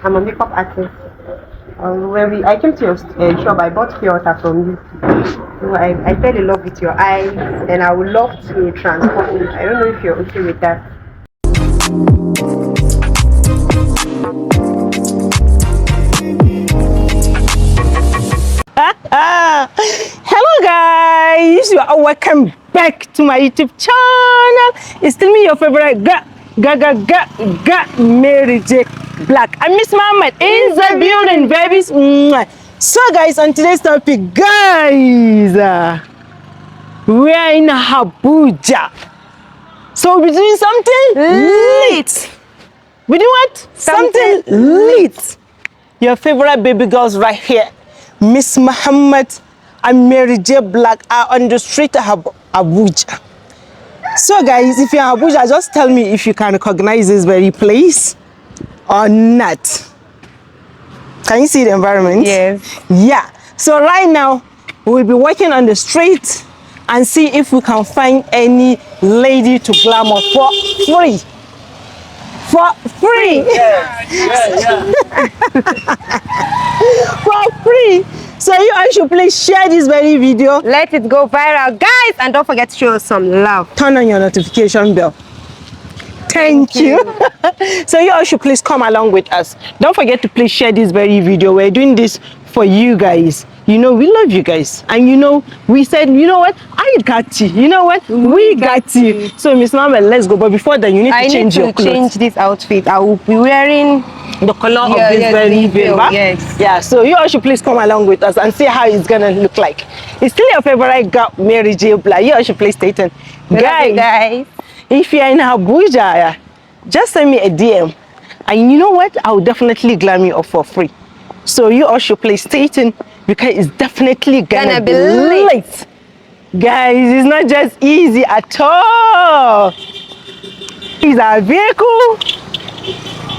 I'm a makeup artist. I came to your shop, I bought pure water from you. So I fell in love with your eyes, and I would love to transform it. I don't know if you're okay with that. Hello guys, you are welcome back to my YouTube channel. It's still me, your favorite Mary J Black. I Miss Muhammad in the building, babies. So guys, on today's topic, guys, we are in Abuja. So we're doing something lit. We do what? Something lit. Your favorite baby girls right here, Miss Muhammad and Mary J Black, are on the street of Abuja. So guys, if you're in Abuja, just tell me if you can recognize this very place or not. Can you see the environment? Yes. Yeah. So right now, we'll be walking on the street and see if we can find any lady to glamour for free. For free. For free. So you all should please share this very video. Let it go viral, guys, and don't forget to show us some love. Turn on your notification bell. Thank you. So you all should please come along with us. Don't forget to please share this very video. We're doing this for you guys. You know, we love you guys. And you know, we said, you know what? I got you. You know what? We got you. So Miss Mama, let's go. But before that, you need to change your clothes. Change this outfit. I will be wearing the color of this very veil. Yes. Yeah, so you all should please come along with us and see how it's gonna look like. It's still your favorite girl, Mary J Black. You all should please stay tuned. Guys, if you're in Abuja, just send me a DM. And you know what? I'll definitely glam you up for free. So you all should please stay tuned because it's definitely gonna be late. Guys, it's not just easy at all. It's a vehicle.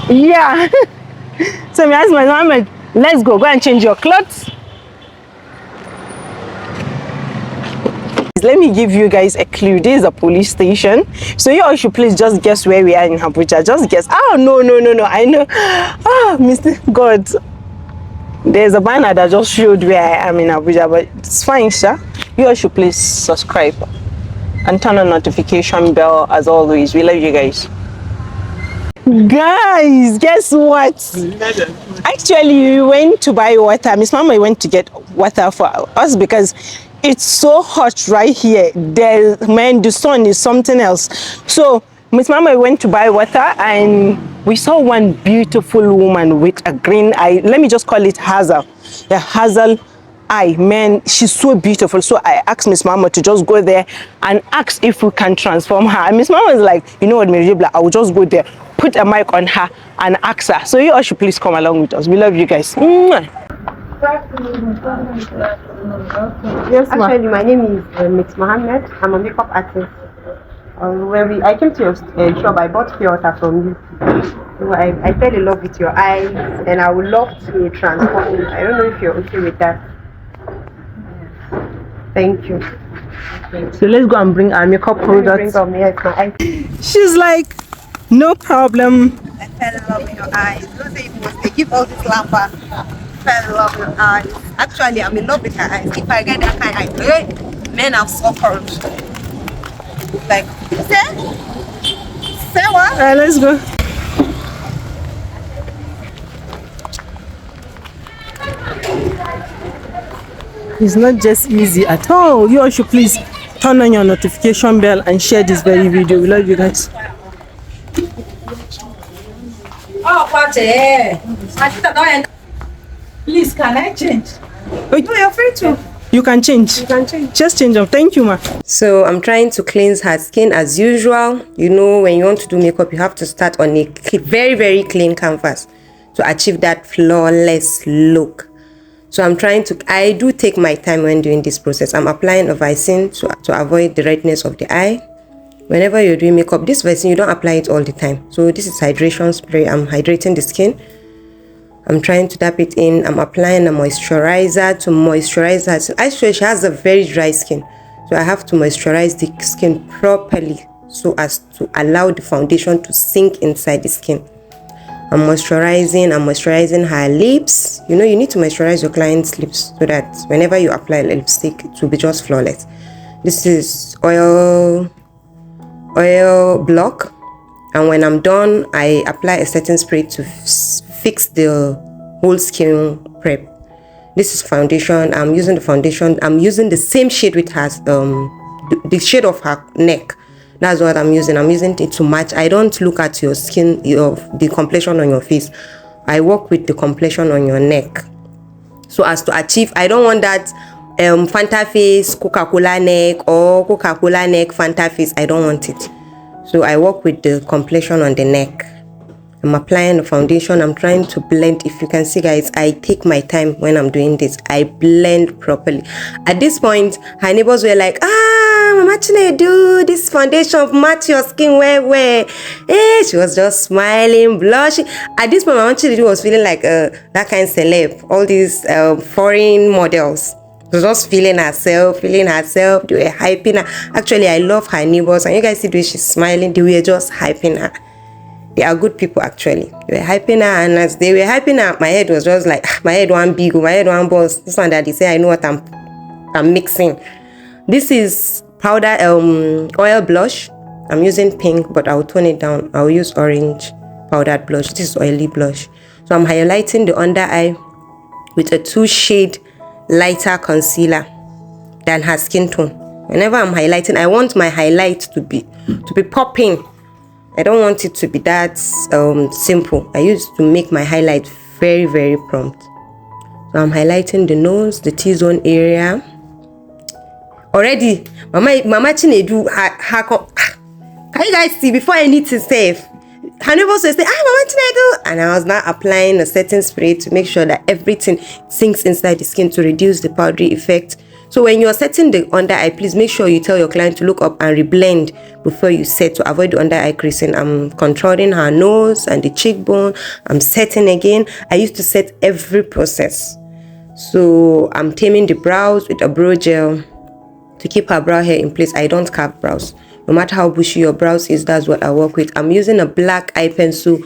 Yeah. So me ask my mom, let's go and change your clothes. Let me give you guys a clue. This is a police station. So you all should please just guess where we are in Abuja. Just guess. Oh, no. I know. Oh, Mr. God. There's a banner that just showed where I am in Abuja, but it's fine, sir. You all should please subscribe and turn on notification bell as always. We love you guys. Guys, guess what? Actually, we went to buy water. Miss Mama went to get water for us because it's so hot right here. The sun is something else. So Miss Mama went to buy water and we saw one beautiful woman with a green eye. Let me just call it Hazel. The Hazel eye. Man, she's so beautiful. So I asked Miss Mama to just go there and ask if we can transform her. And Miss Mama is like, you know what, Mary J Black, I will just go there, put a mic on her and ask her. So you all should please come along with us. We love you guys. Yes, actually, my name is Miss Muhammad. I'm a makeup artist. I came to your shop, I bought pure water from you. So I fell in love with your eyes, and I would love to transform it. I don't know if you're okay with that. Thank you. So let's go and bring our makeup products. She's like, no problem. I fell in love with your eyes. Don't say it was they give all this lamper. Fell in love with your eyes. Actually, I'm in love with her eyes. If I get that kind of eye, men have suffered. Like, say what? Alright, let's go. It's not just easy at all. You all should please turn on your notification bell and share this very video. We love you guys. Please, can I change? Wait. No, you're free to. You can change. You can change. Just change them. Thank you, ma. So I'm trying to cleanse her skin as usual. You know, when you want to do makeup, you have to start on a very, very clean canvas to achieve that flawless look. So I do take my time when doing this process. I'm applying a Vicin to avoid the redness of the eye. Whenever you're doing makeup, this Vicin, you don't apply it all the time. So this is hydration spray. I'm hydrating the skin. I'm trying to dab it in. I'm applying a moisturizer to moisturize her. Actually, she has a very dry skin. So I have to moisturize the skin properly so as to allow the foundation to sink inside the skin. I'm moisturizing her lips. You know, you need to moisturize your client's lips so that whenever you apply lipstick, it will be just flawless. This is oil block, and when I'm done, I apply a setting spray to fix the whole skin prep. This is foundation. I'm using the foundation. I'm using the same shade with her, the shade of her neck. That's what I'm using. I'm using it to match. I don't look at your skin, the complexion on your face. I work with the complexion on your neck, so as to achieve. I don't want that Fanta face, Coca-Cola neck, or Coca-Cola neck, Fanta face. I don't want it. So I work with the complexion on the neck. I'm applying the foundation. I'm trying to blend. If you can see, guys, I take my time when I'm doing this. I blend properly. At this point, her neighbors were like, Mama Chinedu, this foundation match your skin where. She was just smiling, blushing. At this point, Mama Chinedu was feeling like that kind of celeb. All these foreign models. She was just feeling herself. They were hyping her. Actually, I love her neighbors. And you guys see the way she's smiling. They were just hyping her. They are good people, actually. They were hyping her, and as they were hyping her, my head was just like, my head one big, my head one boss. This one that they say I know what I'm mixing. This is powder oil blush. I'm using pink, but I'll tone it down. I'll use orange powdered blush. This is oily blush. So I'm highlighting the under eye with a 2-shade lighter concealer than her skin tone. Whenever I'm highlighting, I want my highlight to be popping. I don't want it to be that simple. I used to make my highlight very, very prompt. So I'm highlighting the nose, the T-zone area. Already, Mama Chinedu, can you guys see, before I need to save, her neighbors will say, Mama Chinedu, and I was now applying a setting spray to make sure that everything sinks inside the skin to reduce the powdery effect. So when you're setting the under eye, please make sure you tell your client to look up and reblend before you set to avoid the under eye creasing. I'm controlling her nose and the cheekbone. I'm setting again. I used to set every process. So I'm taming the brows with a brow gel to keep her brow hair in place. I don't carve brows. No matter how bushy your brows is, that's what I work with. I'm using a black eye pencil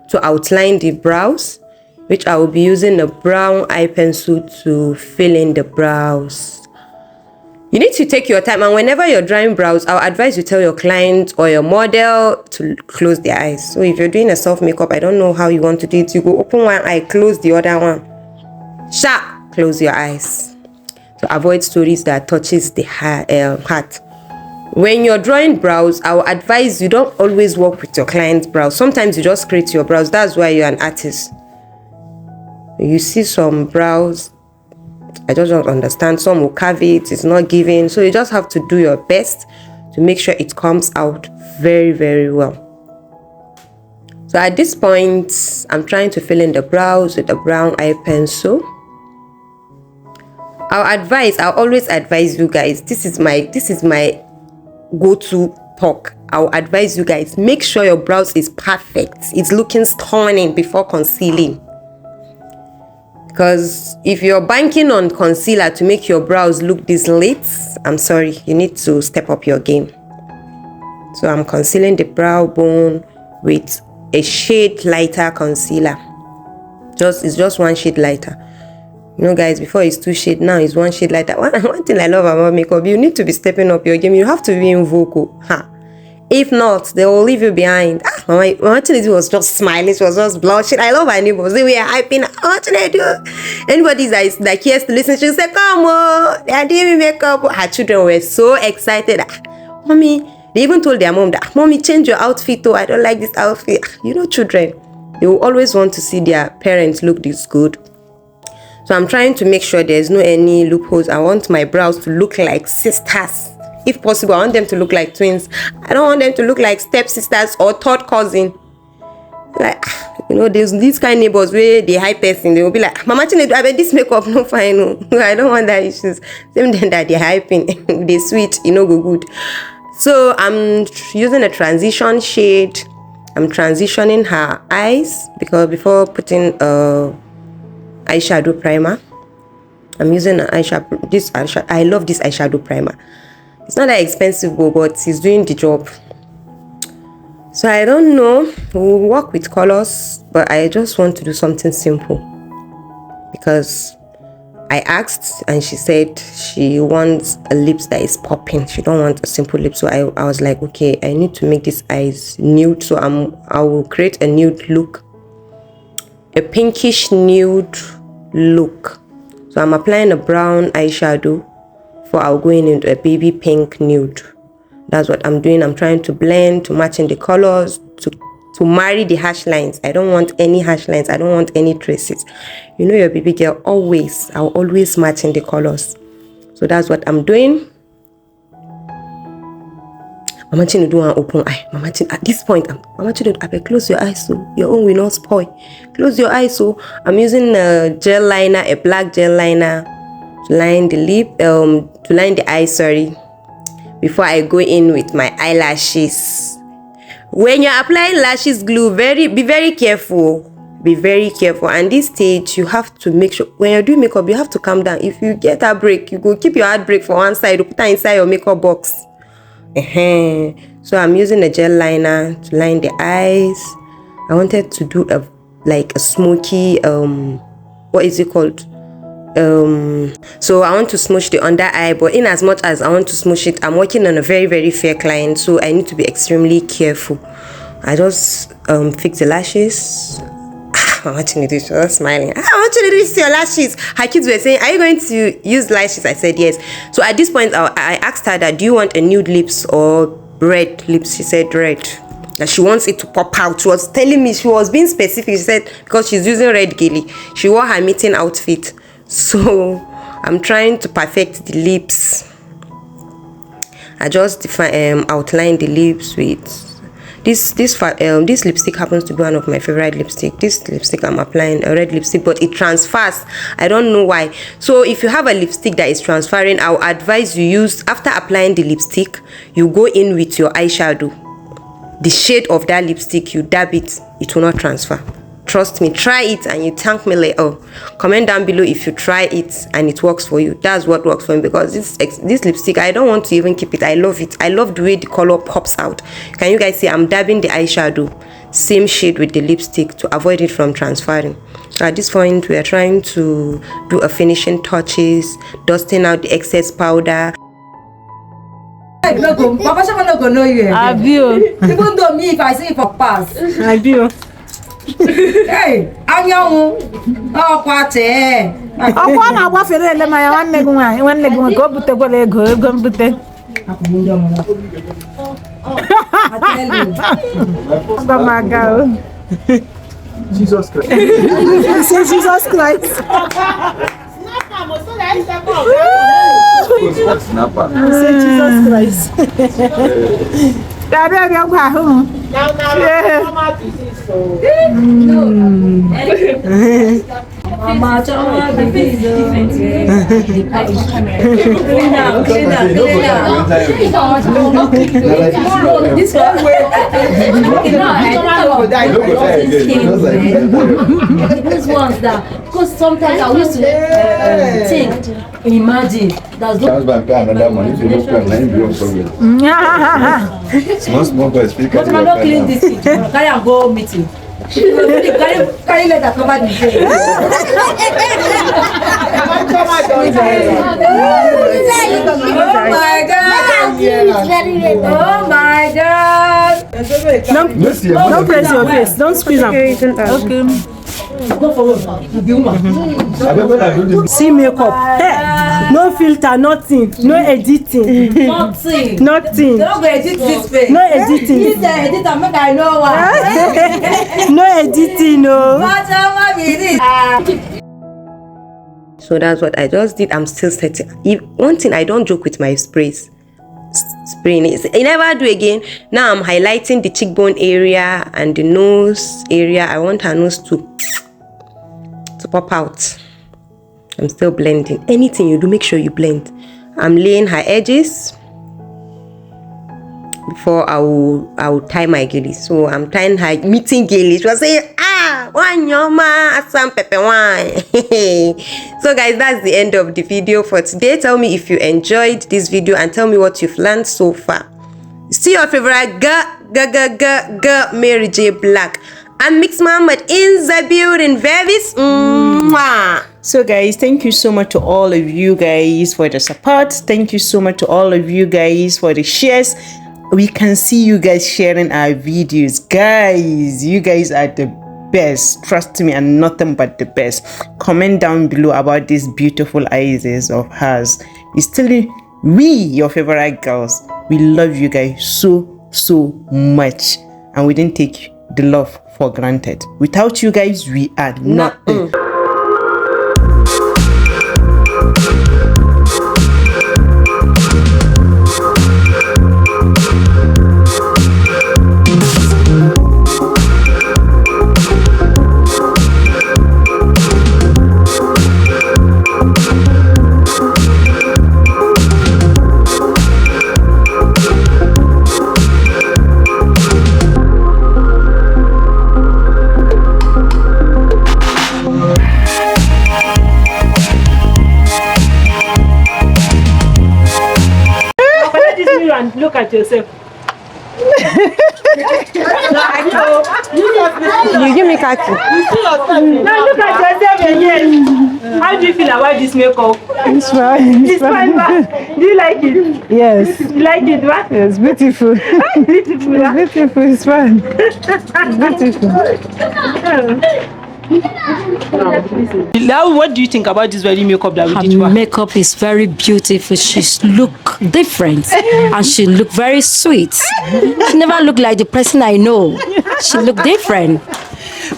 to outline the brows, which I will be using a brown eye pencil to fill in the brows. You need to take your time, and whenever you're drawing brows, I'll advise you tell your client or your model to close their eyes. So if you're doing a self makeup, I don't know how you want to do it. You go open one eye, close the other one. Sharp, close your eyes to avoid stories that touches the heart. When you're drawing brows, I will advise you don't always work with your client's brows. Sometimes you just create your brows. That's why you're an artist. You see some brows, I just don't understand. Some will carve it, it's not giving. So you just have to do your best to make sure it comes out very, very well. So at this point, I'm trying to fill in the brows with a brown eye pencil. I'll always advise you guys, this is my go-to talk. I'll advise you guys, make sure your brows is perfect. It's looking stunning before concealing. Because if you're banking on concealer to make your brows look this late, I'm sorry, you need to step up your game. So I'm concealing the brow bone with a shade lighter concealer. It's just 1 shade lighter. You know, guys, before it's 2 shades, now it's 1 shade lighter. One thing I love about makeup, you need to be stepping up your game. You have to be in vocal. If not, they will leave you behind. Mama Chinedu was just smiling. She was just blushing. I love my neighbors. They were hyping. Mama Chinedu. Anybody that cares to listen, she'll say, come on. They are doing makeup. Her children were so excited. Mommy, they even told their mom that, Mommy, change your outfit. Oh, I don't like this outfit. You know, children, they will always want to see their parents look this good. So I'm trying to make sure there's no any loopholes. I want my brows to look like sisters. If possible, I want them to look like twins. I don't want them to look like stepsisters or third cousin. Like, you know, there's these kind of neighbors where they hype person. They will be like, Mama Chinedu, I bet this makeup no fine. No. I don't want that issues. Same thing that they're hyping. They sweet, you know, go good. So I'm using a transition shade. I'm transitioning her eyes because before putting eyeshadow primer, I'm using an eyeshadow. I love this eyeshadow primer. It's not that expensive, but it's doing the job. So I don't know, we'll work with colors, but I just want to do something simple because I asked and she said she wants a lips that is popping. She don't want a simple lip. So I was like, okay, I need to make these eyes nude. So I will create a nude look, a pinkish nude look. So I'm applying a brown eyeshadow for I'll go in into a baby pink nude. That's what I'm doing. I'm trying to blend, to match in the colors, to marry the hash lines. I don't want any hash lines. I don't want any traces. You know your baby girl, I'll always match in the colors. So that's what I'm doing. Mama Chino do an open eye. Mama Chino, at this point, Mama Chino, I close your eyes so your own will not spoil. Close your eyes. So I'm using a gel liner, a black gel liner to line the lip, to line the eye, sorry, before I go in with my eyelashes. When you're applying lashes glue, be very careful. Be very careful. And this stage, you have to make sure when you're doing makeup, you have to calm down. If you get a break, you go keep your heart break for one side, you put it inside your makeup box. So I'm using a gel liner to line the eyes. I wanted to do a smoky what is it called? So I want to smoosh the under eye, but in as much as I want to smoosh it, I'm working on a very, very fair client, so I need to be extremely careful. I just fix the lashes. I'm watching it, she was smiling. I want you to do this to your lashes. Her kids were saying, are you going to use lashes? I said yes. So at this point, I asked her that, do you want a nude lips or red lips? She said red. That she wants it to pop out. She was telling me, she was being specific. She said because she's using red gilly. She wore her meeting outfit. So I'm trying to perfect the lips. I just outline the lips with this lipstick happens to be one of my favorite lipstick. This lipstick I'm applying a red lipstick, but it transfers. I don't know why. So if you have a lipstick that is transferring, I'll advise you use, after applying the lipstick, you go in with your eyeshadow. The shade of that lipstick, you dab it, it will not transfer. Trust me, try it and you thank me later. Oh, comment down below if you try it and it works for you. That's what works for me, because this lipstick, I don't want to even keep it. I love it. I love the way the color pops out. Can you guys see? I'm dabbing the eyeshadow, same shade with the lipstick to avoid it from transferring. So at this point, we are trying to do a finishing touches, dusting out the excess powder. Papa Shama no go know you again. Even though me, if I see it for pass. Hey, anyanwụ ọkwa tee. Ọkwa na-agbafere ele ma ya nwanne gị nwaanyị ka o butekwala ego mbute. Jesus Christ. Jesus Christ. Snapper. Jesus Christ. Mama, this one these ones that, because sometimes I used to think, imagine that's another money if you don't plan, then you small boys speak. but I'm not clean this thing. Carry and go meeting. Carry letter cover the face. Oh my God! Oh my God! Don't press your face. Don't squeeze them. Okay. See makeup. Hey, no filter, nothing. No editing. Nothing. Nothing. Don't go edit this face. No editing. This editor make I know why. No editing, no. So that's what I just did. I'm still setting. One thing, I don't joke with my sprays. Spraying it, I never do again. Now I'm highlighting the cheekbone area and the nose area. I want her nose to pop out. I'm still blending. Anything you do, make sure you blend. I'm laying her edges before I will tie my gilly. So I'm tying her meeting gilly. She was saying, one yoma some pepper wine. So guys, that's the end of the video for today. Tell me if you enjoyed this video and tell me what you've learned so far. Still your favorite girl, Mary J. Black. And Mix Muhammad in the building, babies. Mwah. So guys, thank you so much to all of you guys for the support. Thank you so much to all of you guys for the shares. We can see you guys sharing our videos. Guys, you guys are the best. Trust me, and nothing but the best. Comment down below about these beautiful eyes of hers. It's still we, your favorite girls. We love you guys so much, and we didn't take the love for granted. Without you guys, we are nothing. And look at yourself. You give me khaki. Now look at yourself again. How do you feel about this makeup? It's fine. It's fine, but do you like it? Yes. You like it, what? It's beautiful. Beautiful. It's beautiful. It's fine. It's beautiful. Now, what do you think about this very makeup that we did to Her her? makeup is very beautiful. She look different and she look very sweet. She never look like the person I know. She look different.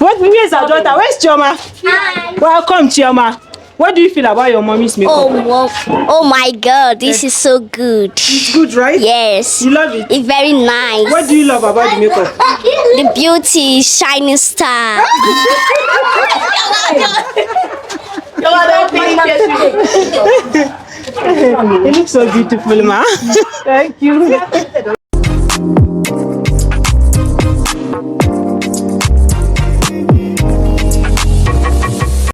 Where's our daughter? Where's Chioma? Hi. Welcome, Chioma. What do you feel about your mommy's makeup? Oh my God, this is so good. It's good, right? Yes. You love it? It's very nice. What do you love about the makeup? The beauty, shining star. You look so beautiful, ma. Thank you.